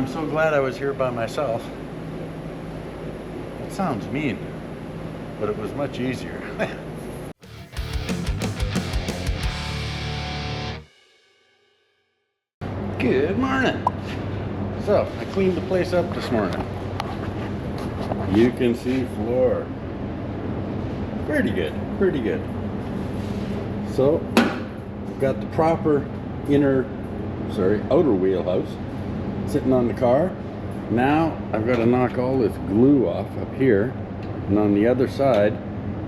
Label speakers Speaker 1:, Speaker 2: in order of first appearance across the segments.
Speaker 1: I'm so glad I was here by myself. It sounds mean, but it was much easier. Good morning. So, I cleaned the place up this morning. You can see floor. Pretty good, pretty good. So, I've got the proper outer wheelhouse sitting on the car. Now, I've got to knock all this glue off up here and on the other side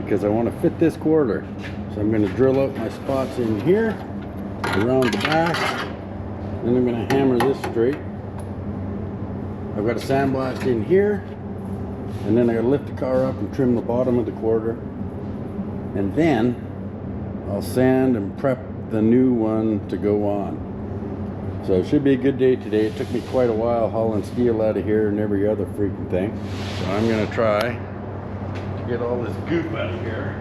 Speaker 1: because I want to fit this quarter. So I'm going to drill out my spots in here, around the back, then I'm going to hammer this straight. I've got a sandblast in here, and then I got to lift the car up and trim the bottom of the quarter, and then I'll sand and prep the new one to go on. So it should be a good day today. It took me quite a while hauling steel out of here and every other freaking thing. So I'm going to try to get all this goop out of here.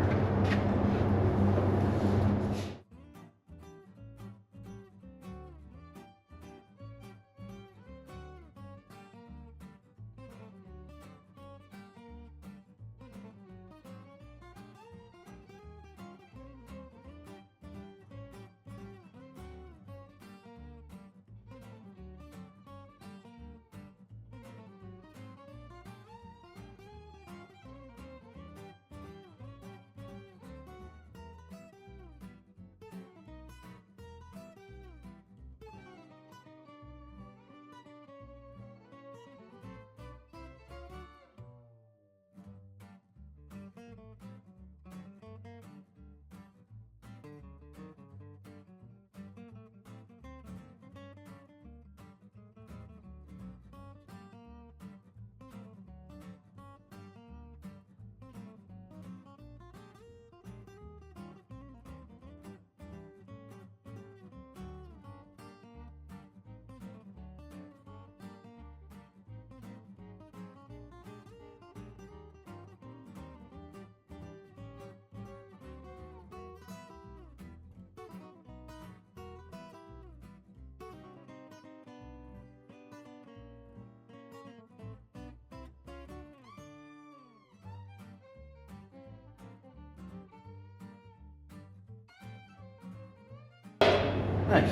Speaker 1: Nice.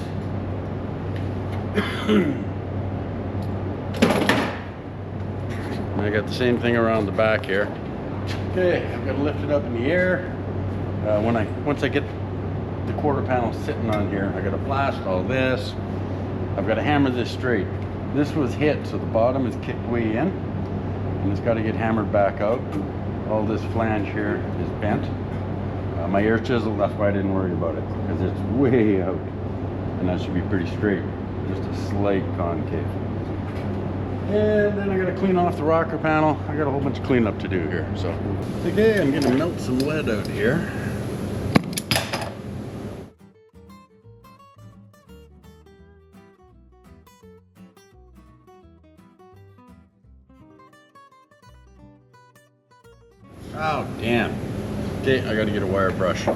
Speaker 1: I got the same thing around the back here. Okay, I'm gonna lift it up in the air. Once I get the quarter panel sitting on here, I gotta blast all this. I've got to hammer this straight. This was hit, so the bottom is kicked way in, and it's got to get hammered back out. All this flange here is bent. My air chisel, that's why I didn't worry about it, because it's way out. And that should be pretty straight, just a slight concave. And then I gotta clean off the rocker panel. I got a whole bunch of cleanup to do here. So, okay, I'm gonna melt some lead out here. Oh, damn. Okay, I gotta get a wire brush.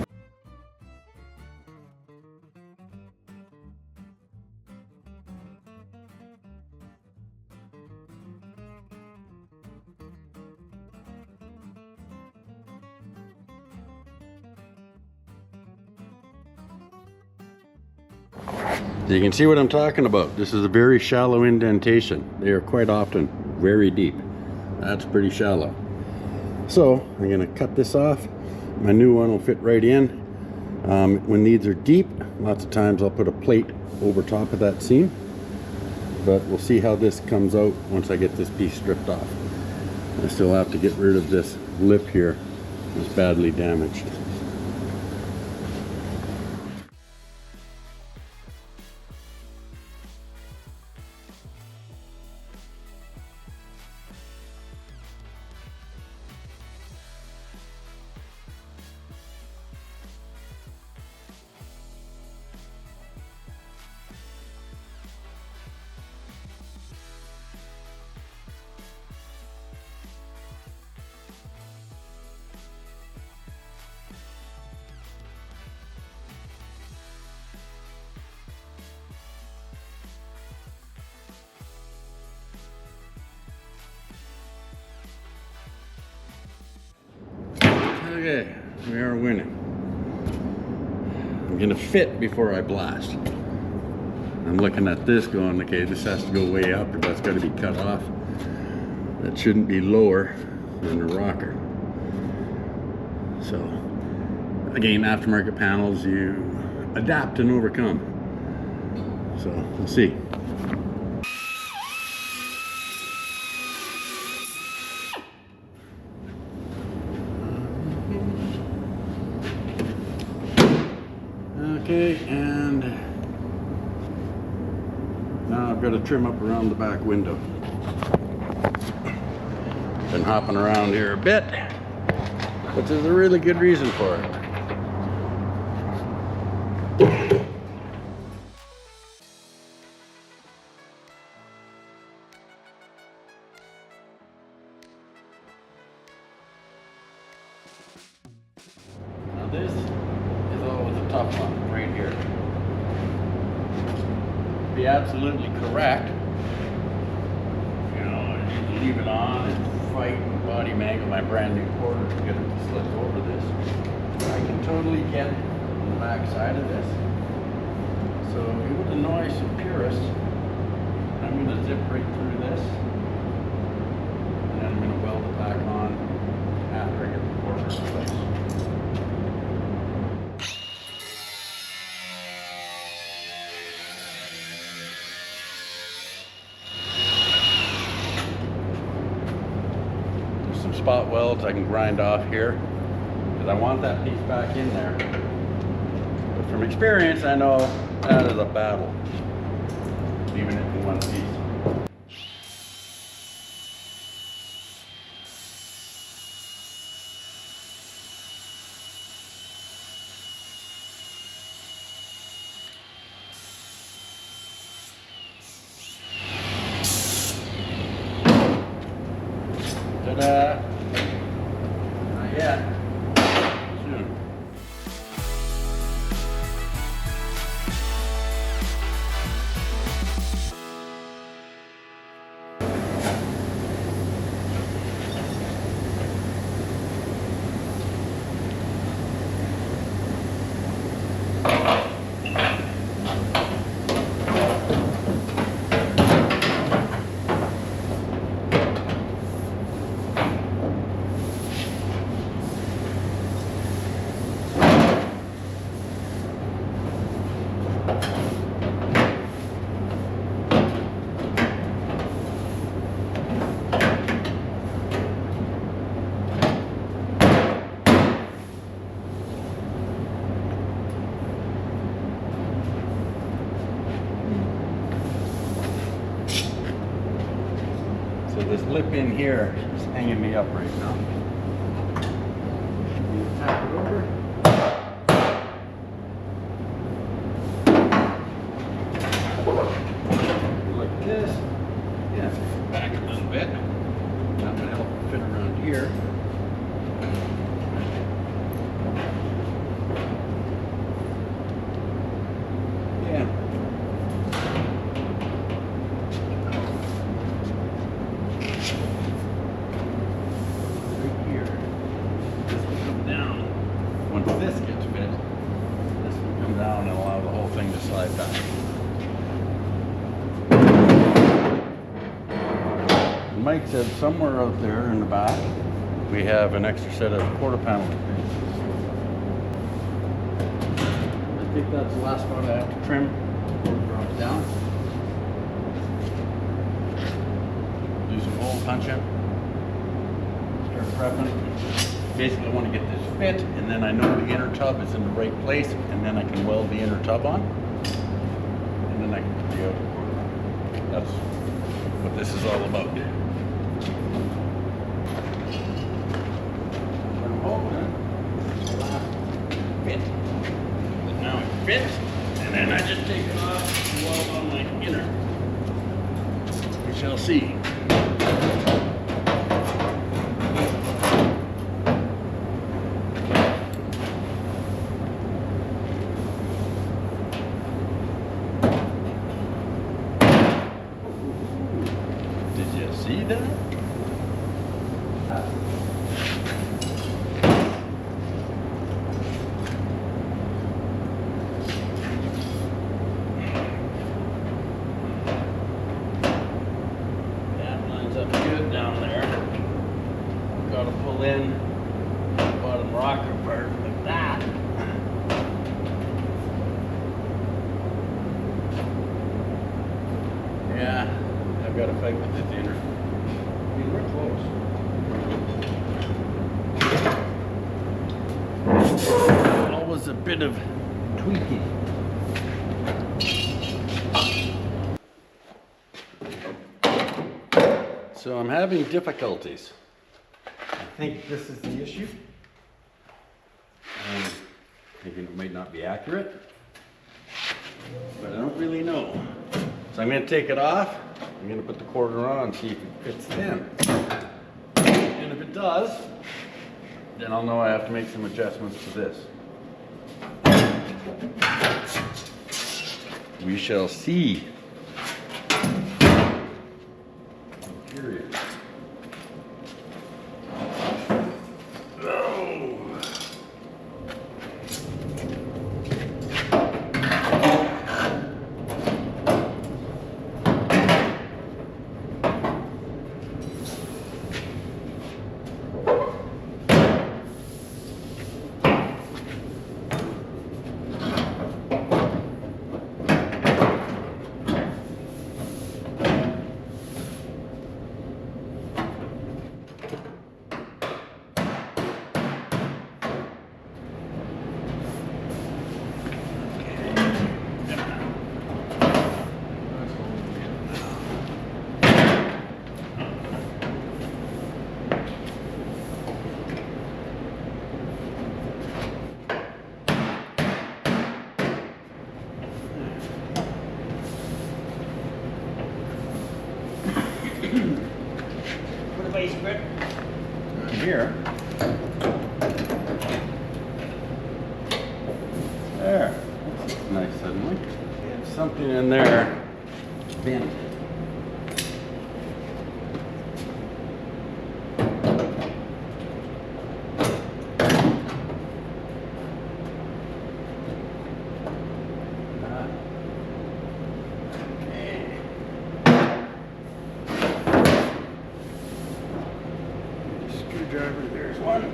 Speaker 1: So you can see what I'm talking about. This is a very shallow indentation. They are quite often very deep. That's pretty shallow. So I'm going to cut this off. My new one will fit right in. When these are deep, lots of times I'll put a plate over top of that seam. But we'll see how this comes out once I get this piece stripped off. I still have to get rid of this lip here. It's badly damaged. Okay, we are winning. I'm gonna fit before I blast. I'm looking at this going, okay, this has to go way up, or that's got to be cut off. That shouldn't be lower than the rocker. So, again, aftermarket panels, you adapt and overcome. So, we'll see. Okay, and now I've got to trim up around the back window. Been hopping around here a bit, which is a really good reason for it. Now this is always a tough one right here. Be absolutely correct, you know, you leave it on and fight and body mangle my brand new quarter to get it to slip over this. I can totally get on the back side of this. So it would annoy some purists. I'm going to zip right through this, and then I'm going to weld it back on after I get the quarter in place. Spot welds I can grind off here because I want that piece back in there. But from experience, I know that is a battle, leaving it in one piece. Ta-da! Not yet. Soon. So this lip in here is hanging me up right now. You tap it over. Like this. Yeah, back a little bit. That would help it fit around here. This gets fit, this will come down and allow the whole thing to slide back. Mike said somewhere out there in the back we have an extra set of quarter panel pins. I think that's the last one I have to trim before we drop it down. Do some hole punching. Start prepping. Basically I want to get this fit, and then I know the inner tub is in the right place, and then I can weld the inner tub on, and then I can put the outer quarter on. That's what this is all about. I'm hoping the last fit, but now it fits, and then I just take it off and weld on my inner. We shall see. See that? up good down there. Got to pull in the bottom rocker part like that. Yeah, I've got to fight with this inner. I mean, we're close. Always a bit of tweaking. So I'm having difficulties. I think this is the issue. I'm thinking it might not be accurate, but I don't really know. So I'm going to take it off. I'm going to put the quarter on and see if it fits in. And if it does, then I'll know I have to make some adjustments to this. We shall see. I'm curious. Put a base grip here. There. That's nice suddenly. We have something in there bent. Screwdriver, there's one.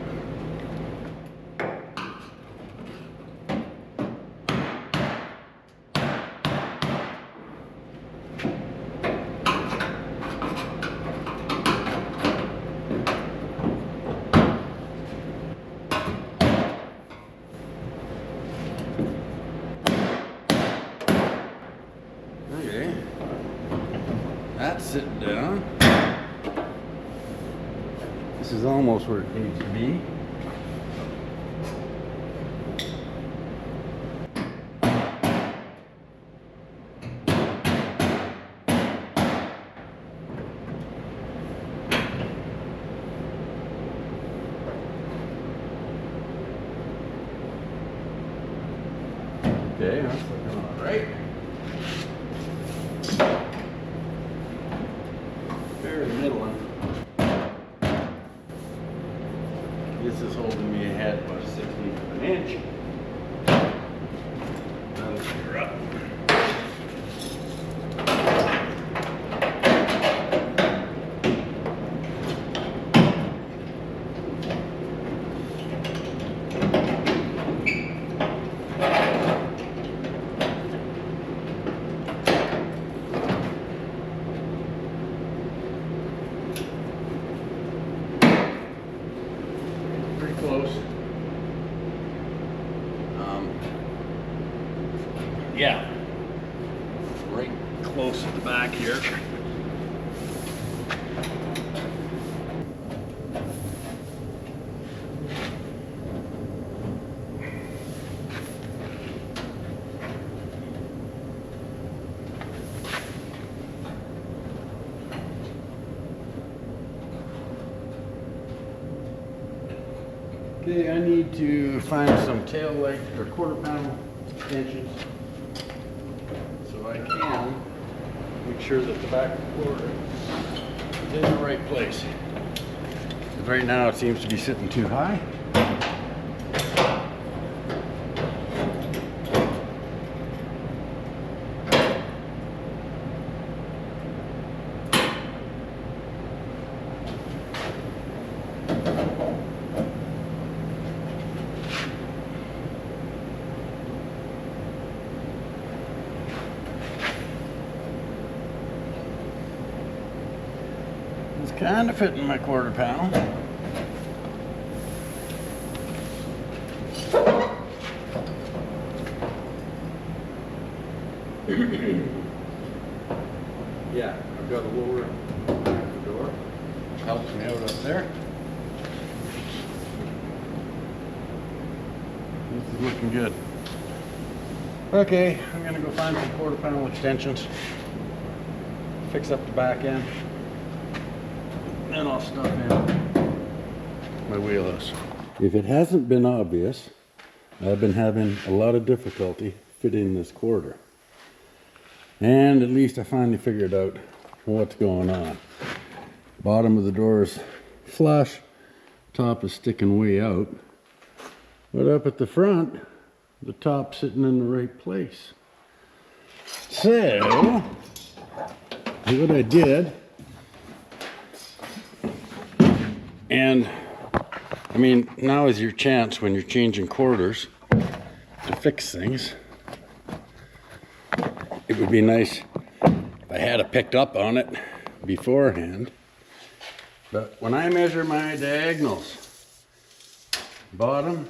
Speaker 1: Okay, that's sitting down. This is almost where it needs to be. Okay, that's looking all right. Very middle one. This is holding me ahead about 1/16 of an inch. That'll clear up. Close. Yeah, right close at the back here. Okay, I need to find some tail light or quarter panel extensions so I can make sure that the back quarter is in the right place. Because right now it seems to be sitting too high. It's kind of fitting my quarter panel. Yeah, I've got a lower the door, which helps me out up there. This is looking good. Okay, I'm gonna go find some quarter panel extensions, fix up the back end, then I'll stuff in my wheelhouse. If it hasn't been obvious, I've been having a lot of difficulty fitting this quarter. And at least I finally figured out what's going on. Bottom of the door is flush, top is sticking way out. But up at the front, the top's sitting in the right place. So, what I did, and I mean, now is your chance when you're changing quarters to fix things. It would be nice if I had picked up on it beforehand. But when I measure my diagonals, bottom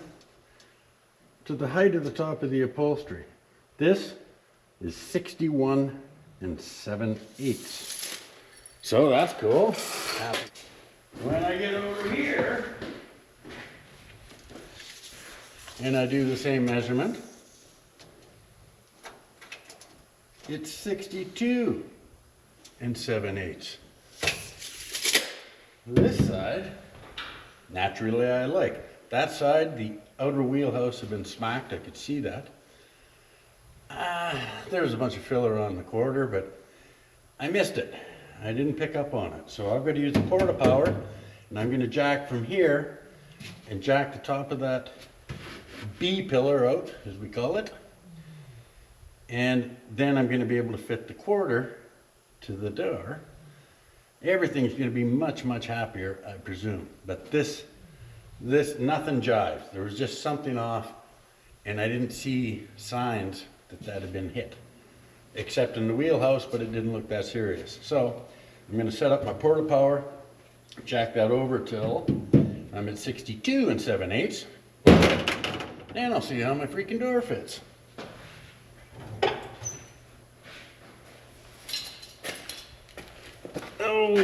Speaker 1: to the height of the top of the upholstery, this is 61 7/8. So that's cool. When I get over here and I do the same measurement, it's 62 7/8. This side, naturally I like. That side, the outer wheelhouse had been smacked, I could see that. There was a bunch of filler on the quarter, but I missed it. I didn't pick up on it. So I'm going to use the porta power, and I'm going to jack from here and jack the top of that B pillar out, as we call it. And then I'm going to be able to fit the quarter to the door. Everything's going to be much, much happier, I presume. But this nothing jives. There was just something off, and I didn't see signs that had been hit, except in the wheelhouse, but it didn't look that serious. So I'm going to set up my porta power, jack that over till I'm at 62 7/8, and I'll see how my freaking door fits. Oh,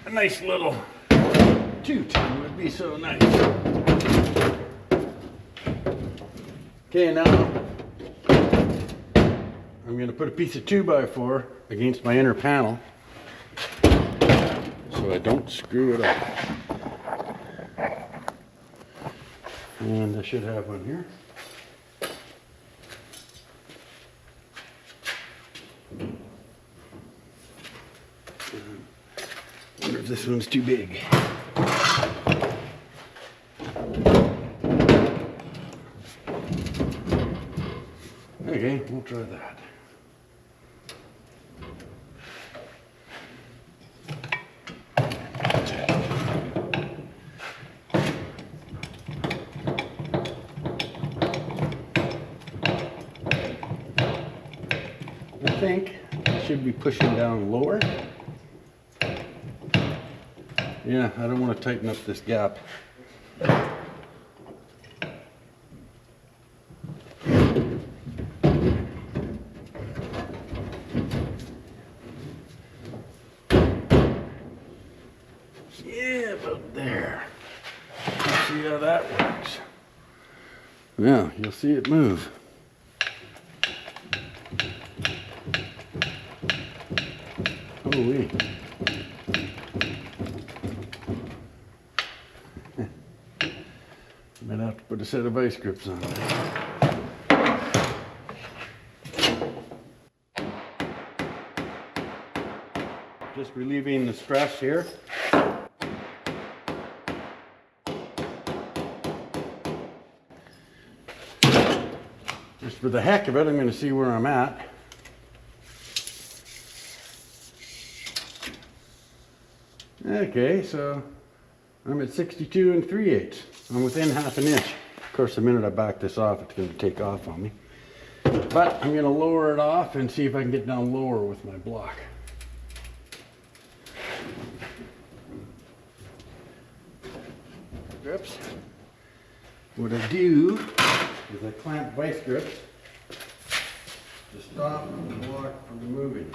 Speaker 1: a nice little 2-ton would be so nice. Okay, now I'm going to put a piece of 2x4 against my inner panel so I don't screw it up. And I should have one here. I wonder if this one's too big. Okay, we'll try that. I think I should be pushing down lower. Yeah, I don't want to tighten up this gap. Yeah, about there. Let's see how that works. Now, you'll see it move. Holy. Might have to put a set of vice grips on there. Just relieving the stress here. Just for the heck of it, I'm going to see where I'm at. Okay, so I'm at 62 3/8. I'm within half an inch. Of course, the minute I back this off, it's going to take off on me. But I'm going to lower it off and see if I can get down lower with my block. grips. What I do is I clamp vice grips to stop the block from moving.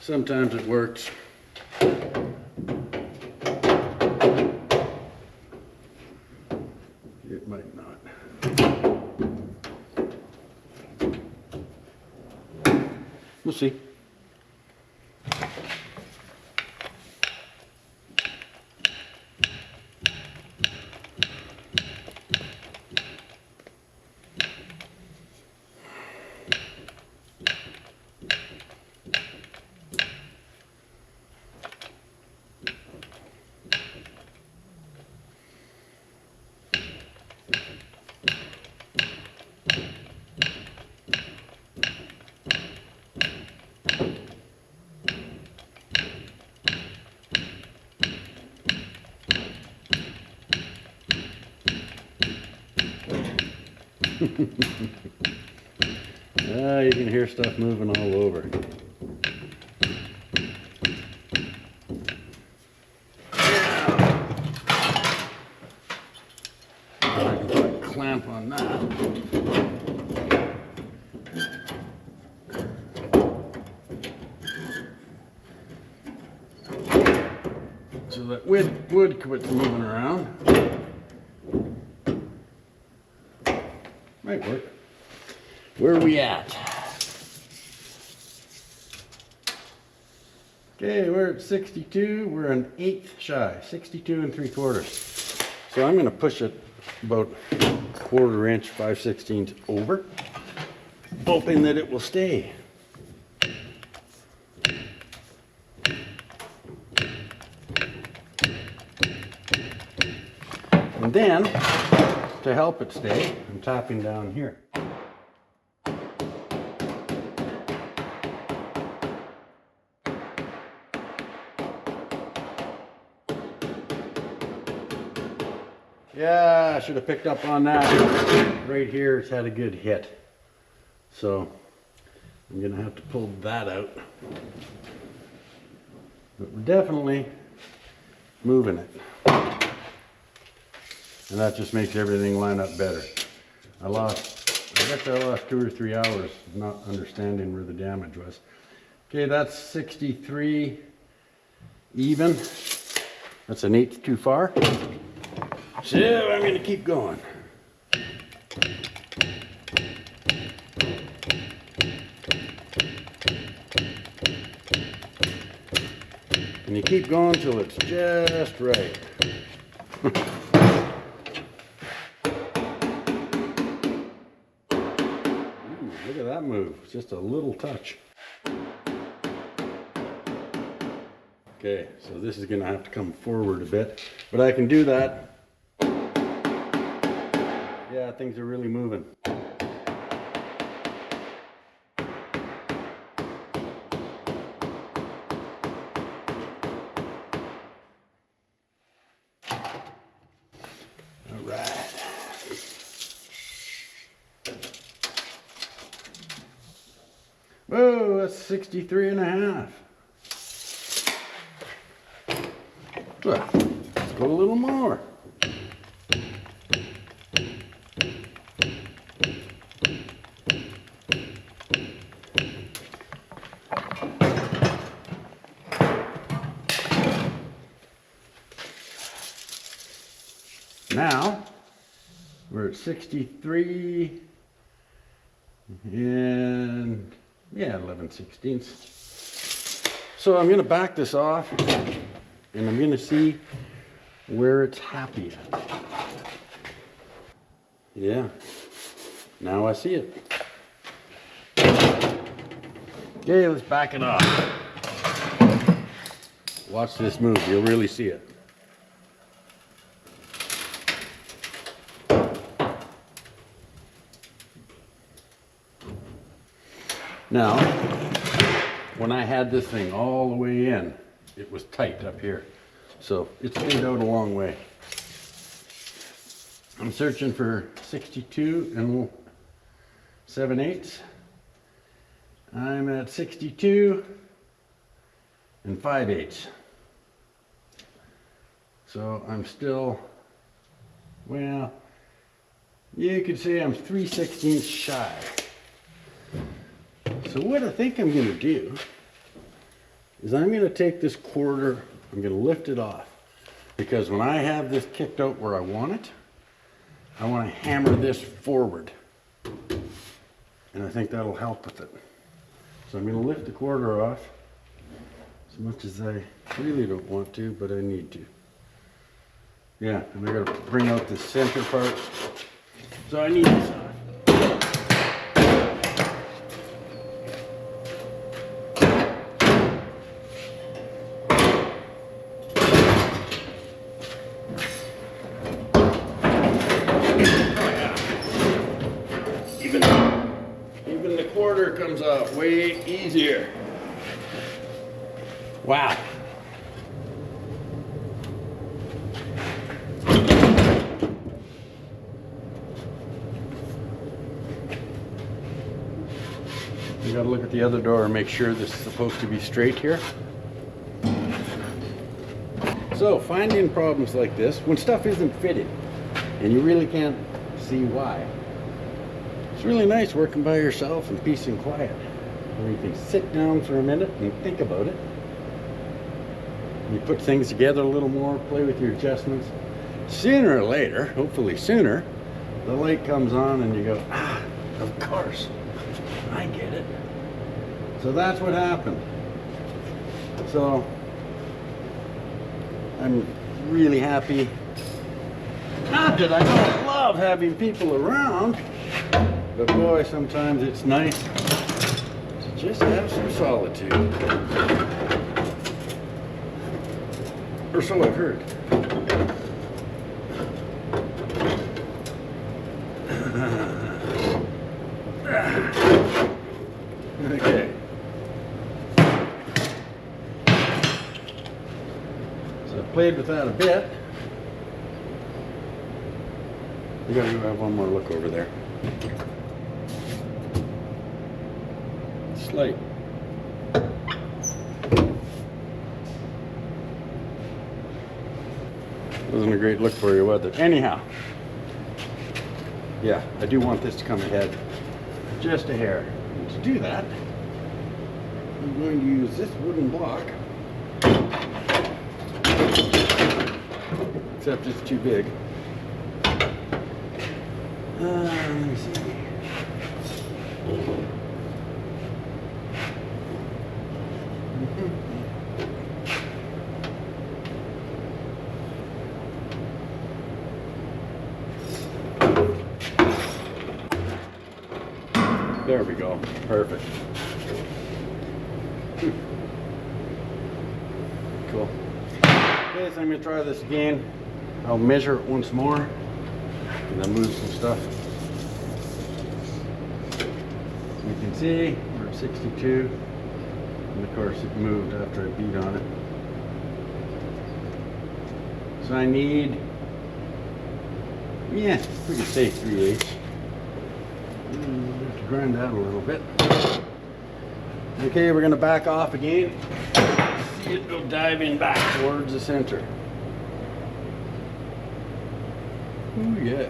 Speaker 1: Sometimes it works. It might not. We'll see. You can hear stuff moving all over. I can put a clamp on that. So that wood quits moving around. Might work. Where are we at? Okay, we're at 62. We're an eighth shy, 62 3/4. So I'm going to push it about 1/4 inch, 5/16 over, hoping that it will stay. And then, to help it stay, I'm tapping down here. Yeah, I should have picked up on that. Right here, it's had a good hit. So, I'm going to have to pull that out. But we're definitely moving it. And that just makes everything line up better. I bet I lost 2 or 3 hours not understanding where the damage was. Okay, that's 63 even. That's an eighth too far. So I'm going to keep going. And you keep going till it's just right. Ooh, look at that move. Just a little touch. Okay, so this is going to have to come forward a bit, but I can do that. Yeah, things are really moving. All right. Whoa, that's 63 1/2. Well, let's go a little more. Now, we're at 63 and 11/16. So I'm going to back this off and I'm going to see where it's happy at. Yeah, now I see it. Okay, let's back it off. Watch this move, you'll really see it. Now, when I had this thing all the way in, it was tight up here. So it's thinned out a long way. I'm searching for 62 and 7/8. I'm at 62 and 5/8. So I'm still, well, you could say I'm 3/16 shy. So what I think I'm going to do is I'm going to take this quarter, I'm going to lift it off. Because when I have this kicked out where I want it, I want to hammer this forward. And I think that'll help with it. So I'm going to lift the quarter off as much as I really don't want to, but I need to. Yeah, and I got to bring out the center part. So I need this off. Even the quarter comes off way easier. Wow. You gotta look at the other door and make sure this is supposed to be straight here. So finding problems like this, when stuff isn't fitted and you really can't see why, it's really nice working by yourself in peace and quiet, where you can sit down for a minute and think about it. You put things together a little more, play with your adjustments. Sooner or later, hopefully sooner, the light comes on and you go, ah, of course, I get it. So that's what happened. So I'm really happy. Not that I don't love having people around, but boy, sometimes it's nice to just have some solitude. Or so I've heard. Okay. So I played with that a bit. We gotta have one more look over there. Slight. Wasn't a great look for you, was it? Anyhow, yeah, I do want this to come ahead just a hair. And to do that, I'm going to use this wooden block, except it's too big. Let me see. There we go. Perfect. Cool. Okay, so I'm going to try this again. I'll measure it once more and then move some stuff. So you can see we're at 62, and of course it moved after I beat on it. So I need, yeah, pretty safe 3/8. Have to grind that a little bit. Okay, we're going to back off again. See it go diving back towards the center. Oh yeah.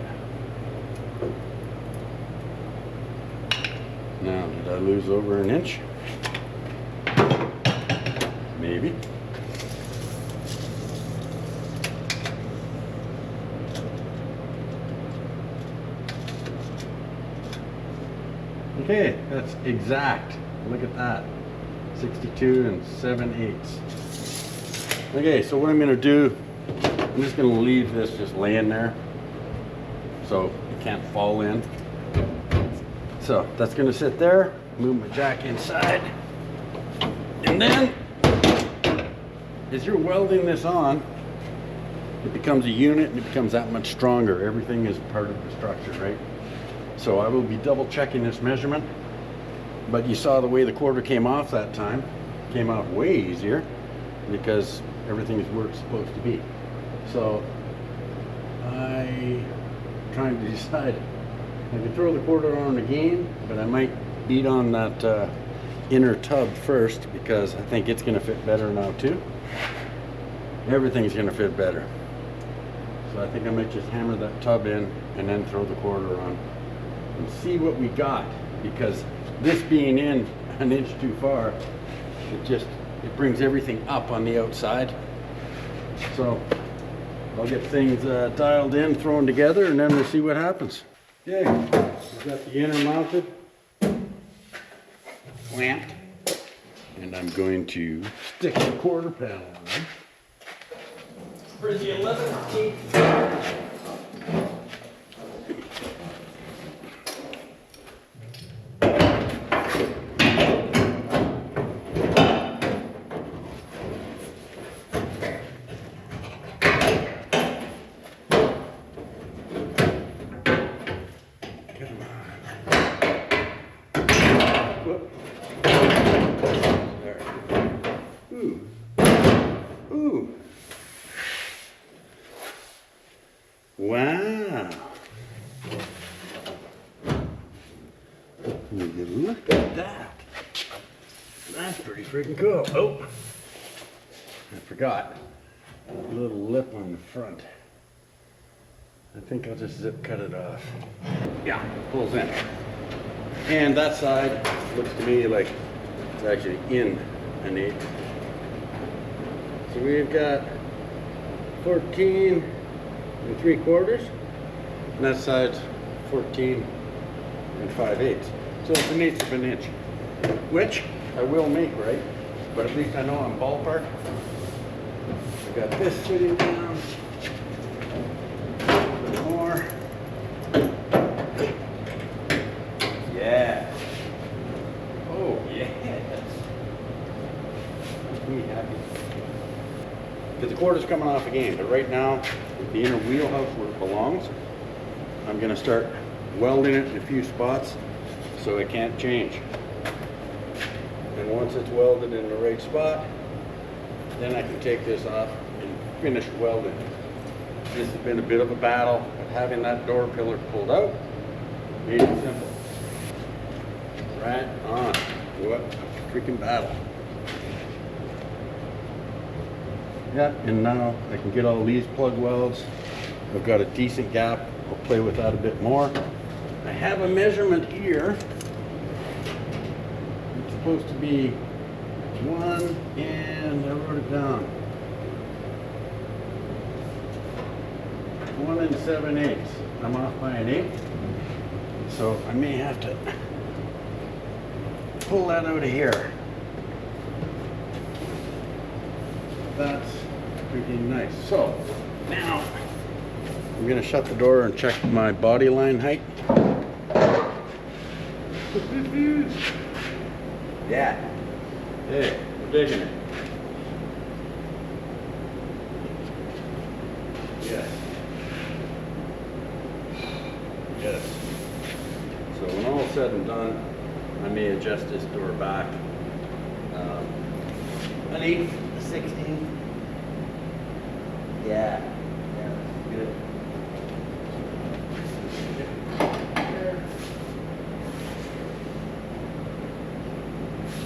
Speaker 1: Now, did I lose over an inch? Maybe. Okay, that's exact. Look at that. 62 and 7/8. Okay, so what I'm going to do, I'm just going to leave this just laying there so it can't fall in. So that's going to sit there. Move my jack inside. And then, as you're welding this on, it becomes a unit and it becomes that much stronger. Everything is part of the structure, right? So I will be double checking this measurement, but you saw the way the quarter came off that time. Came off way easier because everything is where it's supposed to be. So I'm trying to decide. I can throw the quarter on again, but I might beat on that inner tub first because I think it's going to fit better now too. Everything's going to fit better. So I think I might just hammer that tub in and then throw the quarter on and see what we got, because this being in an inch too far, it brings everything up on the outside. So I'll get things dialed in, thrown together, and then we'll see what happens. Okay, I've got the inner mounted, clamped, and I'm going to stick the quarter panel on. For the 11/8. Wow. Look at that. That's pretty freaking cool. Oh, I forgot. A little lip on the front. I think I'll just zip cut it off. Yeah, pulls in. And that side looks to me like it's actually in an 8. So we've got 14 3/4, and that side's 14 5/8. So it's 1/8 of an inch, which I will make, right? But at least I know I'm ballpark. I got this sitting down. A bit more. Yeah. Oh yes. Makes me happy. Because the quarter's coming off again, but right now, the inner wheelhouse where it belongs, I'm going to start welding it in a few spots so it can't change. And once it's welded in the right spot, then I can take this off and finish welding. This has been a bit of a battle, but having that door pillar pulled out made it simple. Right on. What a freaking battle. Yeah, and now I can get all these plug welds. I've got a decent gap. I'll play with that a bit more. I have a measurement here. It's supposed to be 1, and I wrote it down. 1 7/8. I'm off by an 1/8. So I may have to pull that out of here. That's freaking nice. So now I'm gonna shut the door and check my body line height. Yeah. Hey, we're digging it. Yes. Yes. So when all is said and done, I may adjust this door back. An 1/8, 16. Yeah. Yeah, that's good.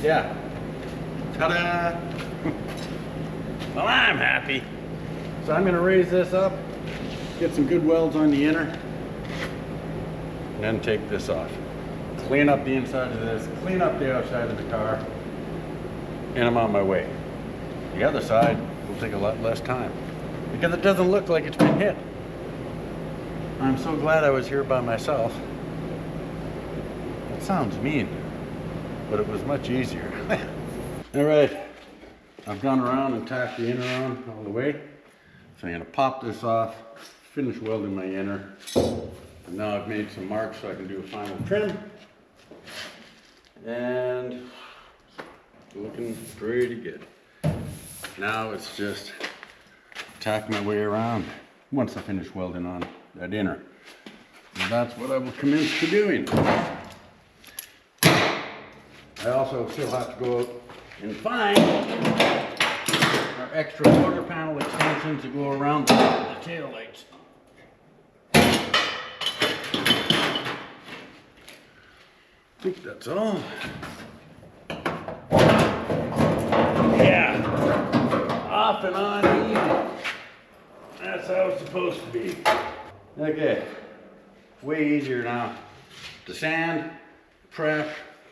Speaker 1: Yeah. Ta-da! Well, I'm happy. So I'm going to raise this up, get some good welds on the inner, and then take this off. Clean up the inside of this, clean up the outside of the car, and I'm on my way. The other side will take a lot less time because it doesn't look like it's been hit. I'm so glad I was here by myself. That sounds mean, but it was much easier. All right, I've gone around and tacked the inner on all the way. So I'm gonna pop this off, finish welding my inner. And now I've made some marks so I can do a final trim. And looking pretty good. Now it's just tack my way around once I finish welding on that inner. And that's what I will commence to doing. I also still have to go out and find our extra quarter panel extension to go around the tail lights. I think that's all. Yeah, off and on easy. That's how it's supposed to be. Okay, way easier now to sand, prep,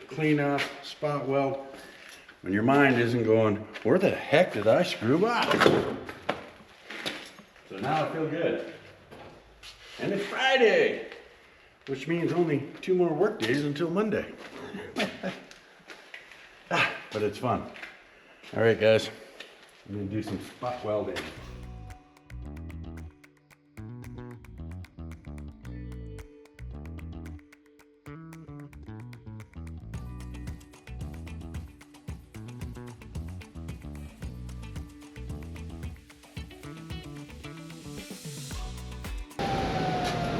Speaker 1: clean up, spot weld, when your mind isn't going, where the heck did I screw up? So now I feel good. And it's Friday, which means only 2 more work days until Monday. But it's fun. All right, guys, I'm gonna do some spot welding.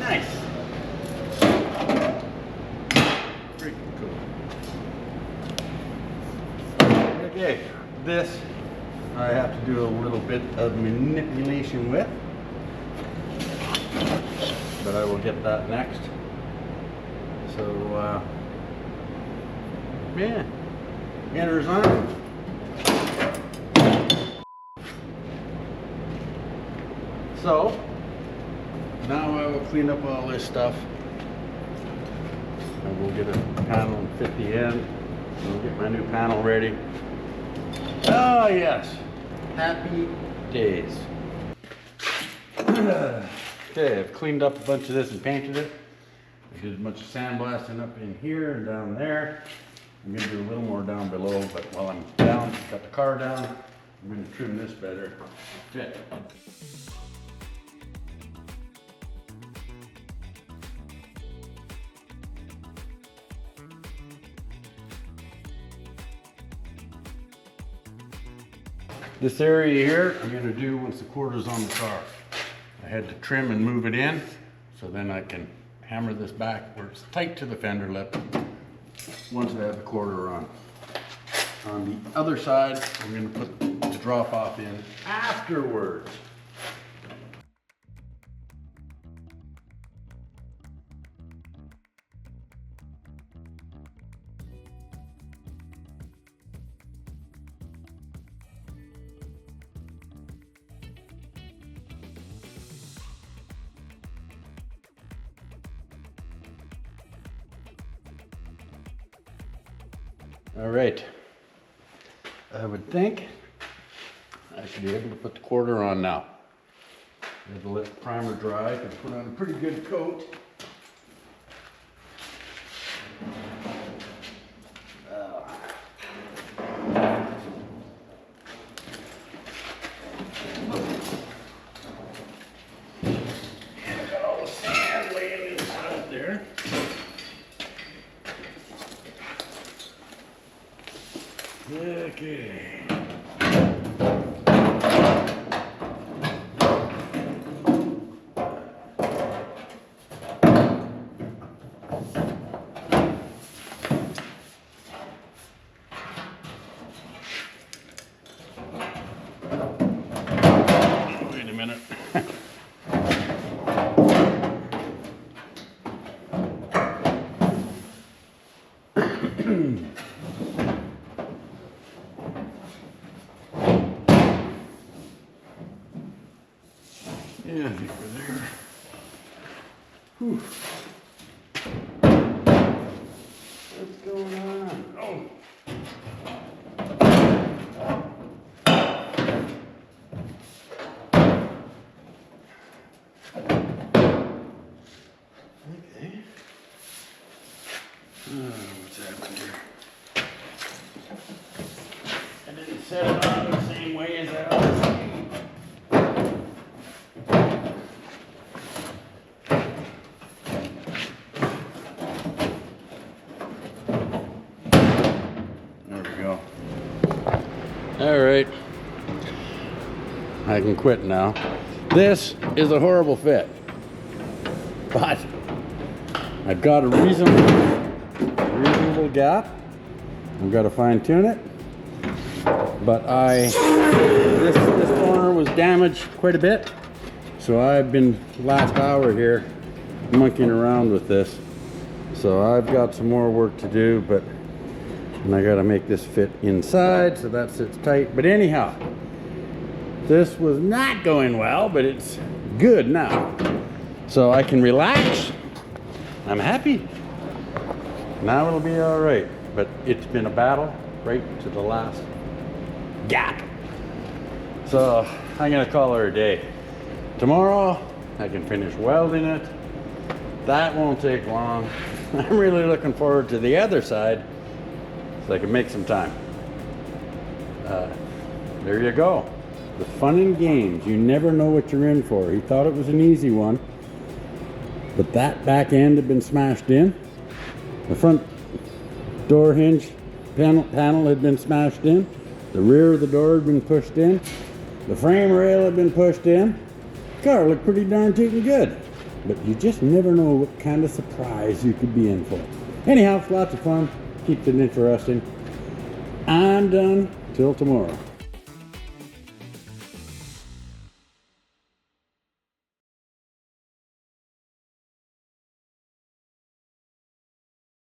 Speaker 1: Nice. Freaking cool. Okay, this I have to do a little bit of manipulation with, but I will get that next. So, yeah, enters on. So, now I will clean up all this stuff. I will get a panel and fit the end. I'll get my new panel ready. Oh yes, happy days. Okay, I've cleaned up a bunch of this and painted it. I did a bunch of sandblasting up in here and down there. I'm gonna do a little more down below, but while I'm down, got the car down, I'm gonna trim this better fit. This area here, I'm going to do once the quarter's on the car. I had to trim and move it in, so then I can hammer this back where it's tight to the fender lip once I have the quarter on. On the other side, I'm going to put the drop off in afterwards. All right, I would think I should be able to put the quarter on now. I have to let the primer dry and put on a pretty good coat. I got all the sand laying inside there. Okay. Wait a minute. Yeah, I think we're there. Whew. What's going on? Oh. Okay. What's happening here? I didn't set it on the same way as I always do. All right, I can quit now. This is a horrible fit, but I've got a reasonable gap. I've got to fine tune it, but this corner was damaged quite a bit, so I've been last hour here monkeying around with this. So I've got some more work to do, but and I got to make this fit inside so that sits tight. But anyhow, this was not going well, but it's good now. So I can relax. I'm happy. Now it'll be all right. But it's been a battle right to the last gap. So I'm gonna call her a day. Tomorrow I can finish welding it. That won't take long. I'm really looking forward to the other side so I can make some time. There you go. The fun and games. You never know what you're in for. He thought it was an easy one, but that back end had been smashed in. The front door hinge panel had been smashed in. The rear of the door had been pushed in. The frame rail had been pushed in. The car looked pretty darn tootin' good. But you just never know what kind of surprise you could be in for. Anyhow, it's lots of fun. Keeps it interesting. I'm done till tomorrow.